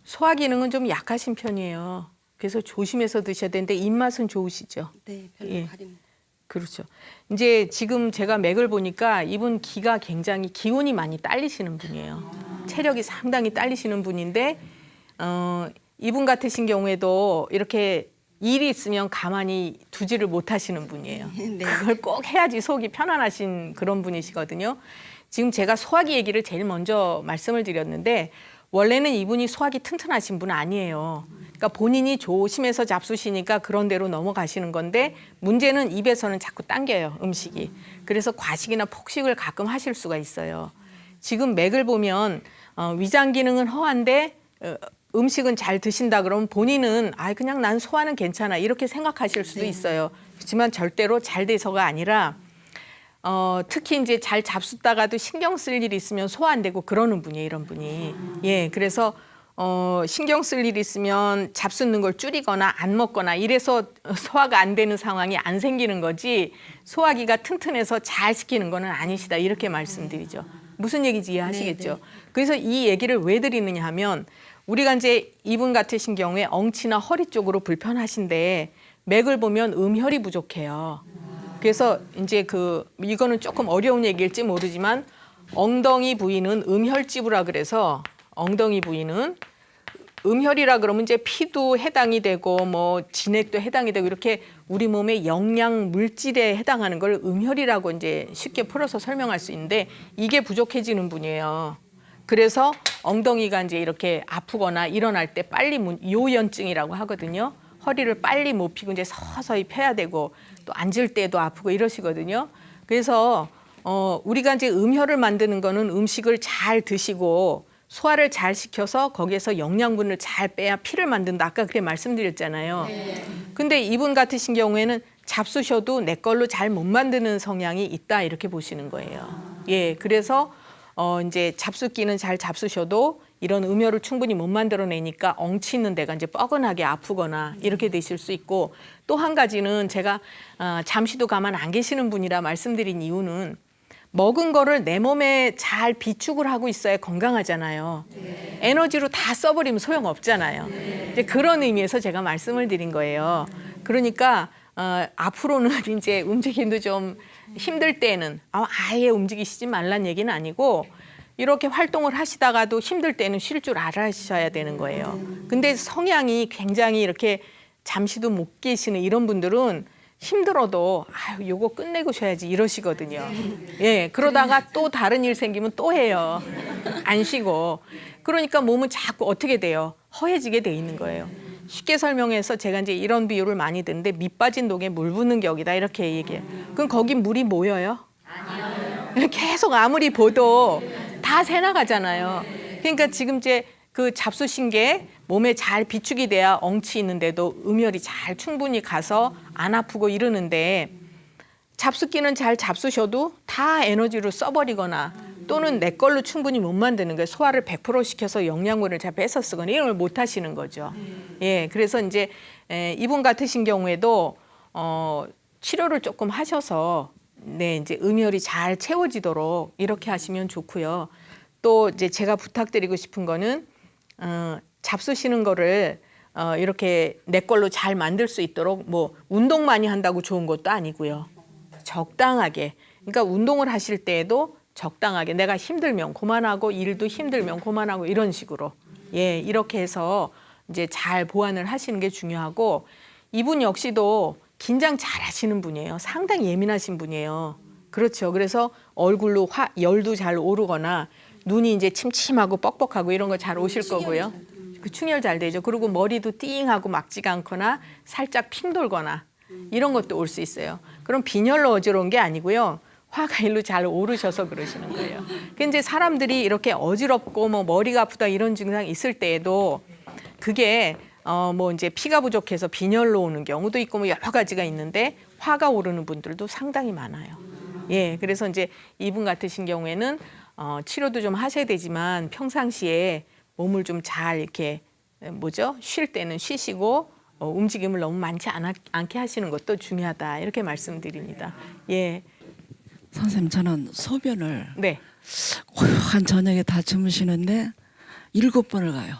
소화 기능은 좀 약하신 편이에요. 그래서 조심해서 드셔야 되는데 입맛은 좋으시죠? 네, 별로 예. 가림. 그렇죠. 이제 지금 제가 맥을 보니까 이분 기가 굉장히 기운이 많이 딸리시는 분이에요. 체력이 상당히 딸리시는 분인데 이분 같으신 경우에도 이렇게 일이 있으면 가만히 두지를 못하시는 분이에요. 네. 그걸 꼭 해야지 속이 편안하신 그런 분이시거든요. 지금 제가 소화기 얘기를 제일 먼저 말씀을 드렸는데 원래는 이분이 소화기 튼튼하신 분 아니에요. 그러니까 본인이 조심해서 잡수시니까 그런 대로 넘어가시는 건데 문제는 입에서는 자꾸 당겨요, 음식이. 그래서 과식이나 폭식을 가끔 하실 수가 있어요. 지금 맥을 보면 위장 기능은 허한데 음식은 잘 드신다 그러면 본인은 그냥 난 소화는 괜찮아 이렇게 생각하실 수도 있어요. 그렇지만 절대로 잘 돼서가 아니라 특히 이제 잘 잡숫다가도 신경 쓸 일이 있으면 소화 안 되고 그러는 분이에요, 이런 분이. 예, 그래서 신경 쓸 일이 있으면 잡숫는 걸 줄이거나 안 먹거나 이래서 소화가 안 되는 상황이 안 생기는 거지 소화기가 튼튼해서 잘 시키는 거는 아니시다 이렇게 말씀드리죠. 무슨 얘기인지 이해하시겠죠? 그래서 이 얘기를 왜 드리느냐 하면 우리가 이제 이분 같으신 경우에 엉치나 허리 쪽으로 불편하신데 맥을 보면 음혈이 부족해요. 그래서 이제 이거는 조금 어려운 얘기일지 모르지만 엉덩이 부위는 음혈지부라 그래서 엉덩이 부위는 음혈이라 그러면 이제 피도 해당이 되고 뭐 진액도 해당이 되고 이렇게 우리 몸의 영양 물질에 해당하는 걸 음혈이라고 이제 쉽게 풀어서 설명할 수 있는데 이게 부족해지는 분이에요. 그래서 엉덩이가 이제 이렇게 아프거나 일어날 때 빨리 요연증이라고 하거든요. 허리를 빨리 못 펴고 이제 서서히 펴야 되고 또 앉을 때도 아프고 이러시거든요. 그래서 우리가 이제 음혈을 만드는 거는 음식을 잘 드시고 소화를 잘 시켜서 거기에서 영양분을 잘 빼야 피를 만든다. 아까 그렇게 말씀드렸잖아요. 근데 이분 같으신 경우에는 잡수셔도 내 걸로 잘 못 만드는 성향이 있다 이렇게 보시는 거예요. 예, 그래서 이제 잡숫기는 잘 잡수셔도 이런 음혈을 충분히 못 만들어내니까 엉치 있는 데가 이제 뻐근하게 아프거나 이렇게 되실 수 있고 또 한 가지는 제가 잠시도 가만 안 계시는 분이라 말씀드린 이유는 먹은 거를 내 몸에 잘 비축을 하고 있어야 건강하잖아요. 에너지로 다 써버리면 소용없잖아요. 이제 그런 의미에서 제가 말씀을 드린 거예요. 그러니까 앞으로는 이제 움직임도 좀 힘들 때는 아예 움직이시지 말란 얘기는 아니고 이렇게 활동을 하시다가도 힘들 때는 쉴 줄 알아셔야 되는 거예요. 근데 성향이 굉장히 이렇게 잠시도 못 계시는 이런 분들은 힘들어도 요거 끝내고 쉬어야지 이러시거든요. 예, 그러다가 또 다른 일 생기면 또 해요. 안 쉬고. 그러니까 몸은 자꾸 어떻게 돼요? 허해지게 돼 있는 거예요. 쉽게 설명해서 제가 이제 이런 비유를 많이 듣는데 밑 빠진 독에 물 붓는 격이다 이렇게 얘기해요. 그럼 거기 물이 모여요? 아니요. 계속 아무리 보도 다 새나가잖아요. 그러니까 지금 이제 그 잡수신 게 몸에 잘 비축이 돼야 엉치 있는데도 음혈이 잘 충분히 가서 안 아프고 이러는데 잡숫기는 잘 잡수셔도 다 에너지로 써버리거나 또는 내 걸로 충분히 못 만드는 거예요. 소화를 100% 시켜서 영양분을 잘 뺏어 쓰거나 이런 걸 못 하시는 거죠. 예, 그래서 이제 이분 같으신 경우에도 치료를 조금 하셔서 네, 이제 음혈이 잘 채워지도록 이렇게 하시면 좋고요. 또 이제 제가 부탁드리고 싶은 거는 잡수시는 거를 이렇게 내 걸로 잘 만들 수 있도록 뭐 운동 많이 한다고 좋은 것도 아니고요. 적당하게. 그러니까 운동을 하실 때에도 적당하게 내가 힘들면 그만하고 일도 힘들면 그만하고 이런 식으로 예 이렇게 해서 이제 잘 보완을 하시는 게 중요하고 이분 역시도 긴장 잘 하시는 분이에요. 상당히 예민하신 분이에요. 그렇죠. 그래서 얼굴로 열도 잘 오르거나 눈이 이제 침침하고 뻑뻑하고 이런 거 잘 오실 거고요. 그 충혈 잘 되죠. 그리고 머리도 띵하고 막지가 않거나 살짝 핑 돌거나 이런 것도 올 수 있어요. 그럼 빈혈로 어지러운 게 아니고요. 화가 일로 잘 오르셔서 그러시는 거예요. 근데 이제 사람들이 이렇게 어지럽고 뭐 머리가 아프다 이런 증상이 있을 때에도 그게 뭐 이제 피가 부족해서 빈혈로 오는 경우도 있고 뭐 여러 가지가 있는데 화가 오르는 분들도 상당히 많아요. 예, 그래서 이제 이분 같으신 경우에는 치료도 좀 하셔야 되지만 평상시에 몸을 좀 잘 이렇게 쉴 때는 쉬시고 움직임을 너무 많지 않게 하시는 것도 중요하다 이렇게 말씀드립니다. 예, 선생님 저는 소변을 네. 고요한 저녁에 다 주무시는데 7번을 가요.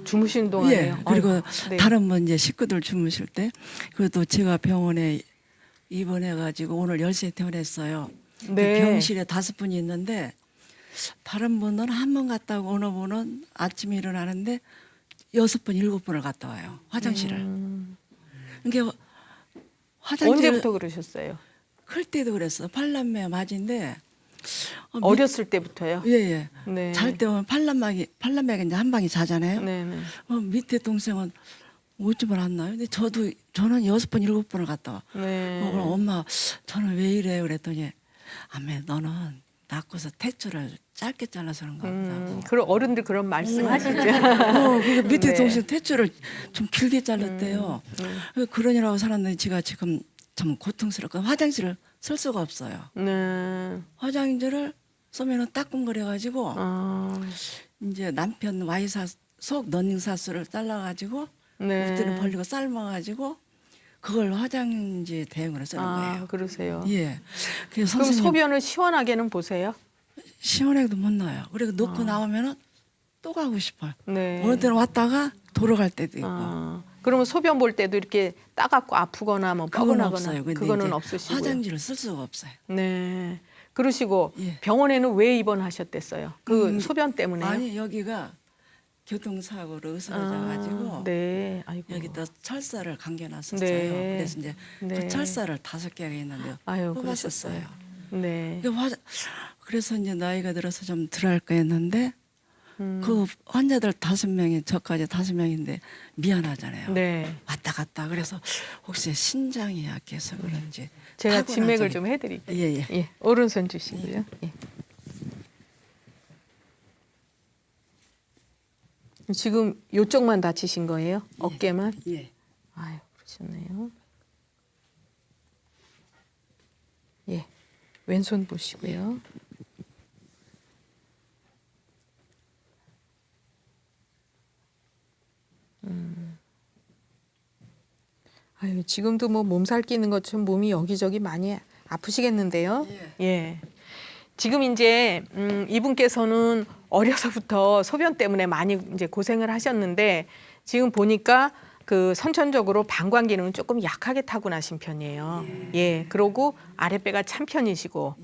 주무시는 동안에요. 예. 그리고 아이고, 네. 다른 분 이제 식구들 주무실 때 그래도 제가 병원에 입원해가지고 오늘 10시에 퇴원했어요. 네. 병실에 5분이 있는데 다른 분은 한 번 갔다 오고 어느 분은 아침에 일어나는데 6번, 7번을 갔다 와요. 화장실을. 그러니까 화장실 언제부터 그러셨어요? 클 때도 그랬어. 팔남매 맞인데 어렸을 때부터요? 예예. 네. 잘 때 보면 팔남매가 이제 한 방에 자잖아요. 네, 네. 밑에 동생은 오줌을 안 나요. 근데 저는 6번, 7번을 갔다 와. 네. 그럼 엄마 저는 왜 이래요? 그랬더니 아메 너는 낳고서 탯줄을 짧게 잘라서 그런가 보다고. 그럼 어른들 그런 말씀 하시죠. 그 밑에 네. 동생 탯줄을 좀 길게 잘랐대요. 그러느라고 살았는데 제가 지금 참 고통스럽고 화장실을 쓸 수가 없어요. 네. 화장실을 쓰면은 따끔거려가지고 이제 남편 와이사 속 러닝사스를 잘라가지고 네. 밑에는 벌리고 삶아가지고 그걸 화장지 대용으로 쓰는 거예요. 그러세요. 예. 그래서 그럼 선생님 소변을 시원하게는 보세요. 시원하게도 못 나요. 그리고 놓고 나오면은 또 가고 싶어요. 네. 어느 때는 왔다가 돌아갈 때도 있고. 그러면 소변 볼 때도 이렇게 따갑고 아프거나 뭐 그건 뻐근하거나 없어요. 근데 그거는 이제 없으시고요. 화장지를 쓸 수가 없어요. 네. 그러시고 예. 병원에는 왜 입원하셨댔어요? 그 소변 때문에요? 아니 여기가 교통사고로 으스러져가지고 네. 아이고. 여기다 철사를 감겨놨었어요. 네. 그래서 이제 네. 그 철사를 5개가 있는데 아유, 뽑았었어요. 그러셨어요. 네. 그래서 이제 나이가 들어서 좀 덜할까 했는데 그 환자들 5명이 저까지 5명인데 미안하잖아요. 네. 왔다 갔다 그래서 혹시 신장이 약해서 그런지 제가 타고난 진맥을 적이- 좀 해드릴게요. 예예. 예, 오른손 주시고요. 예. 지금 요쪽만 다치신 거예요? 어깨만? 예. 아유, 그러셨네요. 예, 왼손 보시고요. 아유, 지금도 뭐 몸살 끼는 것처럼 몸이 여기저기 많이 아프시겠는데요. 예. 지금 이제 이분께서는 어려서부터 소변 때문에 많이 이제 고생을 하셨는데 지금 보니까 그 선천적으로 방광 기능은 조금 약하게 타고나신 편이에요. 예. 그러고 아랫배가 찬 편이시고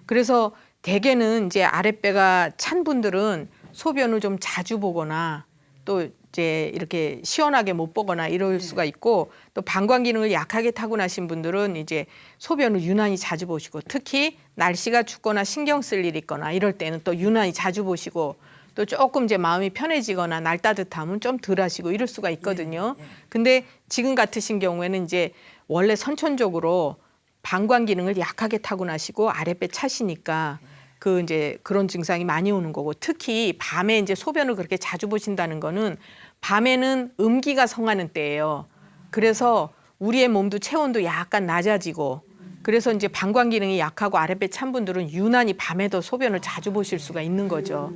그래서 대개는 이제 아랫배가 찬 분들은 소변을 좀 자주 보거나 또 이제 이렇게 시원하게 못 보거나 이럴 수가 있고 또 방광 기능을 약하게 타고나신 분들은 이제 소변을 유난히 자주 보시고 특히 날씨가 춥거나 신경 쓸 일이 있거나 이럴 때는 또 유난히 자주 보시고 또 조금 이제 마음이 편해지거나 날 따뜻하면 좀 덜 하시고 이럴 수가 있거든요. 근데 지금 같으신 경우에는 이제 원래 선천적으로 방광 기능을 약하게 타고나시고 아랫배 차시니까 그 이제 그런 증상이 많이 오는 거고 특히 밤에 이제 소변을 그렇게 자주 보신다는 거는 밤에는 음기가 성하는 때예요. 그래서 우리의 몸도 체온도 약간 낮아지고 그래서 이제 방광 기능이 약하고 아랫배 찬 분들은 유난히 밤에도 소변을 자주 보실 수가 있는 거죠.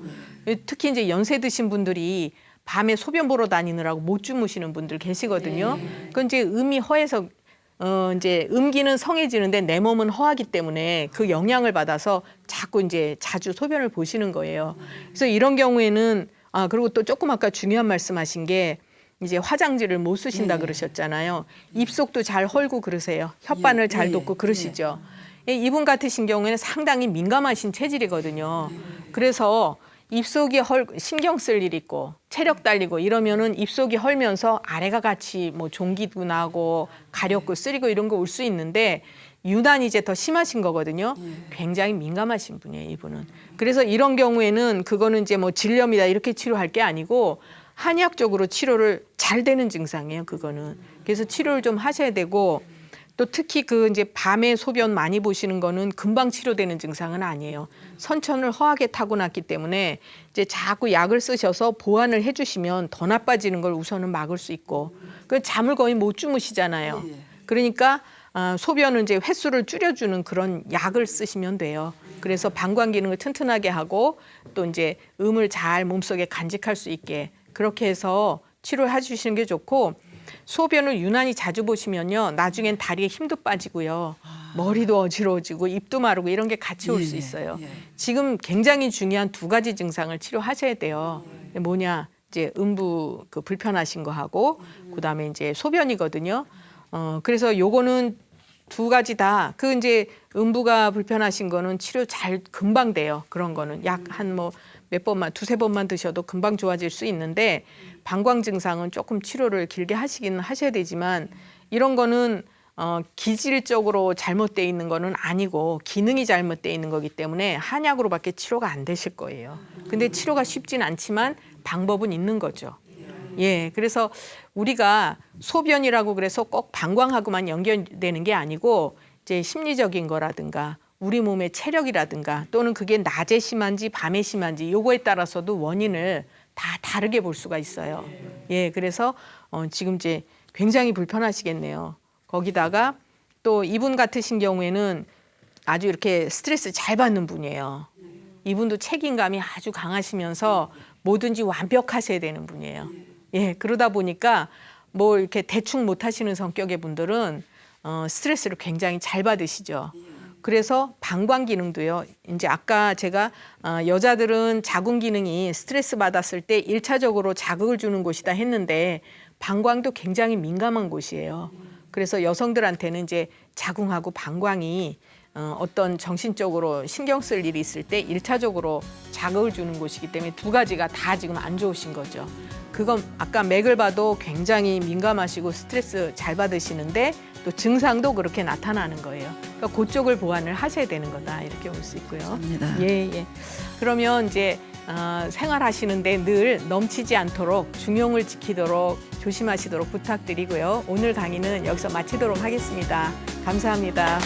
특히 이제 연세 드신 분들이 밤에 소변 보러 다니느라고 못 주무시는 분들 계시거든요. 그건 이제 음이 허해서 이제 음기는 성해지는데 내 몸은 허하기 때문에 그 영향을 받아서 자꾸 이제 자주 소변을 보시는 거예요. 그래서 이런 경우에는 그리고 또 조금 아까 중요한 말씀하신 게 이제 화장지를 못 쓰신다 그러셨잖아요. 입속도 잘 헐고 그러세요. 혓바늘 잘 돋고 그러시죠. 이분 같으신 경우에는 상당히 민감하신 체질이거든요. 그래서 입속이 신경 쓸 일 있고 체력 딸리고 이러면은 입속이 헐면서 아래가 같이 뭐 종기도 나고 가렵고 쓰리고 이런 거 올 수 있는데 유난히 이제 더 심하신 거거든요. 굉장히 민감하신 분이에요, 이분은. 그래서 이런 경우에는 그거는 이제 뭐 질염이다 이렇게 치료할 게 아니고 한의학적으로 치료를 잘 되는 증상이에요, 그거는. 그래서 치료를 좀 하셔야 되고 또 특히 그 이제 밤에 소변 많이 보시는 거는 금방 치료되는 증상은 아니에요. 선천을 허하게 타고났기 때문에 이제 자꾸 약을 쓰셔서 보완을 해주시면 더 나빠지는 걸 우선은 막을 수 있고, 그 잠을 거의 못 주무시잖아요. 그러니까 소변을 이제 횟수를 줄여주는 그런 약을 쓰시면 돼요. 그래서 방광 기능을 튼튼하게 하고 또 이제 음을 잘 몸속에 간직할 수 있게 그렇게 해서 치료를 해주시는 게 좋고, 소변을 유난히 자주 보시면요, 나중엔 다리에 힘도 빠지고요, 머리도 어지러워지고 입도 마르고 이런 게 같이 올 수 있어요. 지금 굉장히 중요한 두 가지 증상을 치료하셔야 돼요. 뭐냐, 이제 음부 그 불편하신 거 하고 그다음에 이제 소변이거든요. 그래서 요거는 두 가지 다 그 이제 음부가 불편하신 거는 치료 잘 금방 돼요. 그런 거는 약 한 뭐 몇 번만 두세 번만 드셔도 금방 좋아질 수 있는데, 방광 증상은 조금 치료를 길게 하시기는 하셔야 되지만, 이런 거는 기질적으로 잘못돼 있는 거는 아니고 기능이 잘못돼 있는 거기 때문에 한약으로밖에 치료가 안 되실 거예요. 근데 치료가 쉽진 않지만 방법은 있는 거죠. 예, 그래서 우리가 소변이라고 그래서 꼭 방광하고만 연결되는 게 아니고 이제 심리적인 거라든가 우리 몸의 체력이라든가 또는 그게 낮에 심한지 밤에 심한지 요거에 따라서도 원인을 다 다르게 볼 수가 있어요. 예, 그래서 지금 이제 굉장히 불편하시겠네요. 거기다가 또 이분 같으신 경우에는 아주 이렇게 스트레스 잘 받는 분이에요. 이분도 책임감이 아주 강하시면서 뭐든지 완벽하셔야 되는 분이에요. 예, 그러다 보니까 뭐 이렇게 대충 못 하시는 성격의 분들은 스트레스를 굉장히 잘 받으시죠. 그래서 방광 기능도요. 이제 아까 제가 여자들은 자궁 기능이 스트레스 받았을 때 1차적으로 자극을 주는 곳이다 했는데, 방광도 굉장히 민감한 곳이에요. 그래서 여성들한테는 이제 자궁하고 방광이 어떤 정신적으로 신경 쓸 일이 있을 때 1차적으로 자극을 주는 곳이기 때문에 두 가지가 다 지금 안 좋으신 거죠. 그건 아까 맥을 봐도 굉장히 민감하시고 스트레스 잘 받으시는데 또 증상도 그렇게 나타나는 거예요. 그러니까 그쪽을 보완을 하셔야 되는 거다, 이렇게 볼 수 있고요. 감사합니다. 예, 예. 그러면 이제 생활하시는데 늘 넘치지 않도록 중용을 지키도록 조심하시도록 부탁드리고요. 오늘 강의는 여기서 마치도록 하겠습니다. 감사합니다.